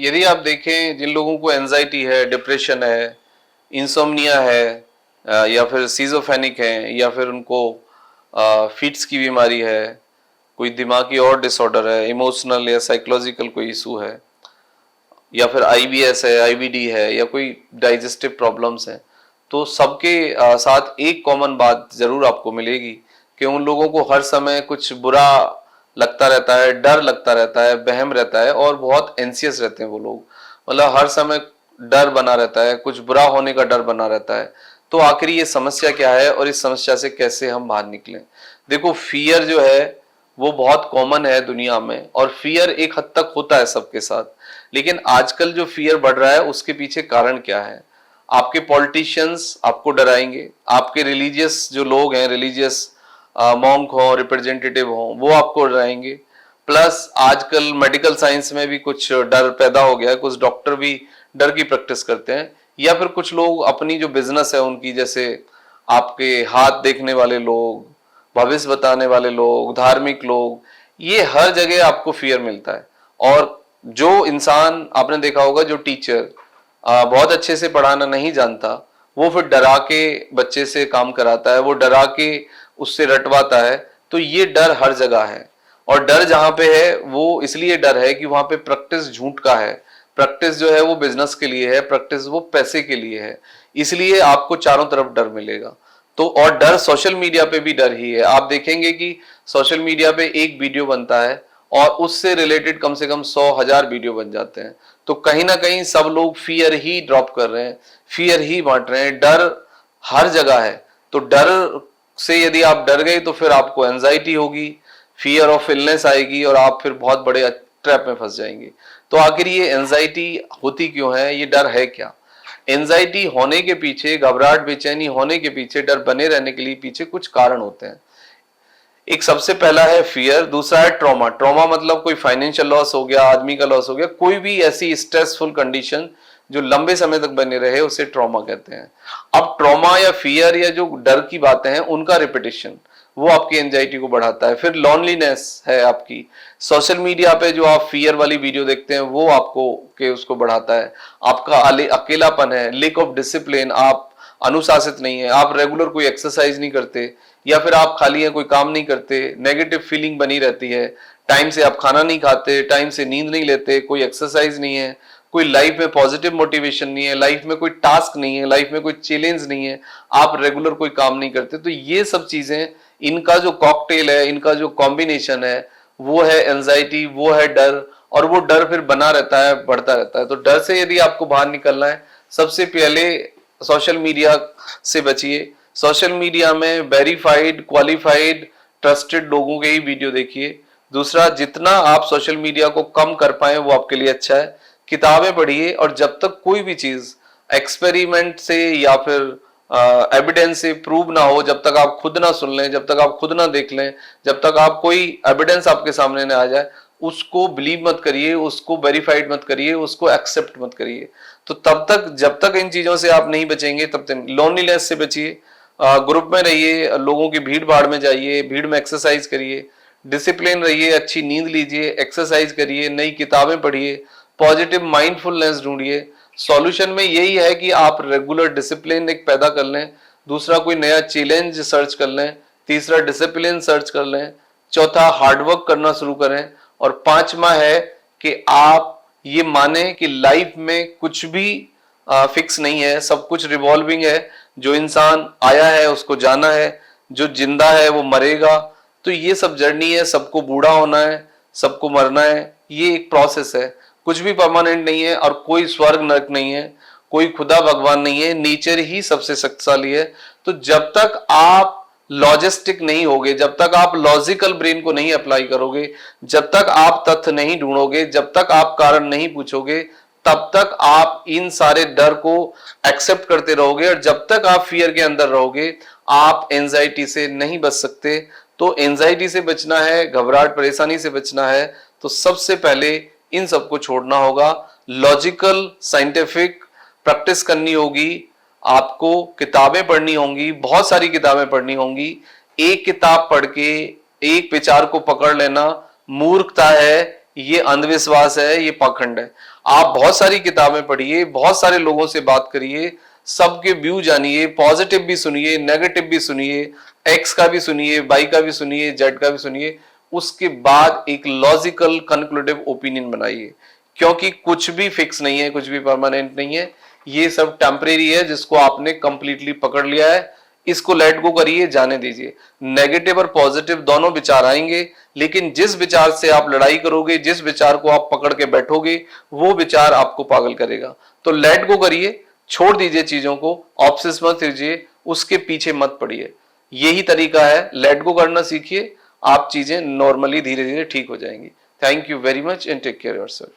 यदि आप देखें जिन लोगों को एंजाइटी है, डिप्रेशन है, इंसोम्निया है, या फिर सीजोफेनिक है, या फिर उनको फिट्स की बीमारी है, कोई दिमागी और डिसऑर्डर है, इमोशनल या साइकोलॉजिकल कोई इशू है, या फिर आईबीएस है, आईबीडी है, या कोई डाइजेस्टिव प्रॉब्लम्स हैं, तो सबके साथ एक कॉमन बात जरूर आपको मिलेगी कि उन लोगों को हर समय कुछ बुरा लगता रहता है, डर लगता रहता है, बहम रहता है और बहुत एंसियस रहते हैं वो लोग। मतलब हर समय डर बना रहता है, कुछ बुरा होने का डर बना रहता है। तो आखिर ये समस्या क्या है और इस समस्या से कैसे हम बाहर निकलें? देखो, फियर जो है वो बहुत कॉमन है दुनिया में, और फियर एक हद तक होता है सबके साथ। लेकिन आजकल जो फियर बढ़ रहा है उसके पीछे कारण क्या है? आपके पॉलिटिशियंस आपको डराएंगे, आपके रिलीजियस जो लोग हैं, रिलीजियस मॉन्क हो, रिप्रेजेंटेटिव हो, वो आपको डराएंगे। प्लस आजकल मेडिकल साइंस में भी कुछ डर पैदा हो गया है, कुछ डॉक्टर भी डर की प्रैक्टिस करते हैं, या फिर कुछ लोग अपनी जो बिजनेस है उनकी, जैसे आपके हाथ देखने वाले लोग, भविष्य बताने वाले लोग, धार्मिक लोग, ये हर जगह आपको फियर मिलता है। और जो इंसान आपने देखा होगा, जो टीचर बहुत अच्छे से पढ़ाना नहीं जानता, वो फिर डरा के बच्चे से काम कराता है, वो डरा के उससे रटवाता है। तो ये डर हर जगह है, और डर जहां पे है वो इसलिए डर है कि वहां पे प्रैक्टिस झूठ का है। प्रैक्टिस जो है वो बिजनेस के लिए है, प्रैक्टिस वो पैसे के लिए है, इसलिए आपको चारों तरफ डर मिलेगा। तो और डर सोशल मीडिया पे भी डर ही है। आप देखेंगे कि सोशल मीडिया पे एक वीडियो बनता है और उससे रिलेटेड कम से कम 100,000 वीडियो बन जाते हैं। तो कहीं ना कहीं सब लोग फियर ही ड्रॉप कर रहे हैं, फियर ही बांट रहे हैं, डर हर जगह है। तो डर से यदि आप डर गए तो फिर आपको एंजाइटी होगी, फियर ऑफ इलनेस आएगी, और आप फिर बहुत बड़े ट्रैप में फंस जाएंगे। तो आखिर ये एंजाइटी होती क्यों है, ये डर है क्या? एंजाइटी होने के पीछे, घबराहट बेचैनी होने के पीछे, डर बने रहने के लिए पीछे कुछ कारण होते हैं। एक सबसे पहला है फियर, दूसरा है ट्रॉमा। ट्रॉमा मतलब कोई फाइनेंशियल लॉस हो गया, आदमी का लॉस हो गया, कोई भी ऐसी स्ट्रेसफुल कंडीशन जो लंबे समय तक बने रहे, उसे ट्रॉमा कहते हैं। अब ट्रॉमा या फियर या जो डर की बातें हैं उनका रिपीटेशन वो आपकी एंजाइटी को बढ़ाता है। फिर लॉनलीनेस है आपकी, सोशल मीडिया पे जो आप फियर वाली वीडियो देखते हैं वो आपको के उसको बढ़ाता है। आपका अकेलापन है, लेक ऑफ डिसिप्लिन, आप अनुशासित नहीं है, आप रेगुलर कोई एक्सरसाइज नहीं करते, या फिर आप खाली हैं, कोई काम नहीं करते, नेगेटिव फीलिंग बनी रहती है, टाइम से आप खाना नहीं खाते, टाइम से नींद नहीं लेते, कोई एक्सरसाइज नहीं है, कोई लाइफ में पॉजिटिव मोटिवेशन नहीं है, लाइफ में कोई टास्क नहीं है, लाइफ में कोई चैलेंज नहीं है, आप रेगुलर कोई काम नहीं करते। तो ये सब चीजें, इनका जो कॉकटेल है, इनका जो कॉम्बिनेशन है, वो है एंजाइटी, वो है डर, और वो डर फिर बना रहता है, बढ़ता रहता है। तो डर से यदि आपको बाहर निकलना है, सबसे पहले सोशल मीडिया से बचिए। सोशल मीडिया में वेरीफाइड, क्वालिफाइड, ट्रस्टेड लोगों के ही वीडियो देखिए। दूसरा, जितना आप सोशल मीडिया को कम कर पाए वो आपके लिए अच्छा है। किताबें पढ़िए, और जब तक कोई भी चीज एक्सपेरिमेंट से या फिर एविडेंस से प्रूव ना हो, जब तक आप खुद ना सुन लें, जब तक आप खुद ना देख लें, जब तक आप कोई एविडेंस आपके सामने ना आ जाए, उसको बिलीव मत करिए, उसको वेरीफाइड मत करिए, उसको एक्सेप्ट मत करिए। तो तब तक, जब तक इन चीजों से आप नहीं बचेंगे तब तक लोनलीनेस से बचिए। ग्रुप में रहिए, लोगों की भीड़ भाड़ में जाइए, भीड़ में एक्सरसाइज करिए, डिसिप्लिन रहिए, अच्छी नींद लीजिए, एक्सरसाइज करिए, नई किताबें पढ़िए, पॉजिटिव माइंडफुलनेस ढूंढिए। सॉल्यूशन में यही है कि आप रेगुलर डिसिप्लिन एक पैदा कर लें, दूसरा कोई नया चैलेंज सर्च कर लें, तीसरा डिसिप्लिन सर्च कर लें, चौथा हार्डवर्क करना शुरू करें, और पांचवा है कि आप ये माने कि लाइफ में कुछ भी फिक्स नहीं है, सब कुछ रिवॉल्विंग है। जो इंसान आया है उसको जाना है, जो जिंदा है वो मरेगा। तो ये सब जर्नी है, सबको बूढ़ा होना है, सबको मरना है, ये एक प्रोसेस है। कुछ भी परमानेंट नहीं है, और कोई स्वर्ग नरक नहीं है, कोई खुदा भगवान नहीं है, नेचर ही सबसे शक्तिशाली है। तो जब तक आप लॉजिस्टिक नहीं होगे, जब तक आप लॉजिकल ब्रेन को नहीं अप्लाई करोगे, जब तक आप तथ्य नहीं ढूंढोगे, जब तक आप कारण नहीं पूछोगे, तब तक आप इन सारे डर को एक्सेप्ट करते रहोगे, और जब तक आप फियर के अंदर रहोगे, आप एंजाइटी से नहीं बच सकते। तो एंजाइटी से बचना है, घबराहट परेशानी से बचना है, तो सबसे पहले इन सबको छोड़ना होगा। लॉजिकल साइंटिफिक प्रैक्टिस करनी होगी, आपको किताबें पढ़नी होंगी, बहुत सारी किताबें पढ़नी होंगी। एक किताब पढ़ के एक विचार को पकड़ लेना मूर्खता है, ये अंधविश्वास है, ये पाखंड है। आप बहुत सारी किताबें पढ़िए, बहुत सारे लोगों से बात करिए, सबके व्यू जानिए, पॉजिटिव भी सुनिए, नेगेटिव भी सुनिए, एक्स का भी सुनिए, वाई का भी सुनिए, जेड का भी सुनिए, उसके बाद एक लॉजिकल कंक्लूसिव ओपिनियन बनाइए। क्योंकि कुछ भी फिक्स नहीं है, कुछ भी परमानेंट नहीं है, ये सब टेम्परेरी है जिसको आपने कंप्लीटली पकड़ लिया है। इसको लेट गो करिए, जाने दीजिए। नेगेटिव और पॉजिटिव दोनों विचार आएंगे, लेकिन जिस विचार से आप लड़ाई करोगे, जिस विचार को आप पकड़ के बैठोगे, वो विचार आपको पागल करेगा। तो लेट गो करिए, छोड़ दीजिए चीजों को, ऑब्सेस मत कीजिए, उसके पीछे मत पड़िए। यही तरीका है, लेट गो करना सीखिए, आप चीजें नॉर्मली धीरे धीरे ठीक हो जाएंगी। Thank you very much and take care yourself.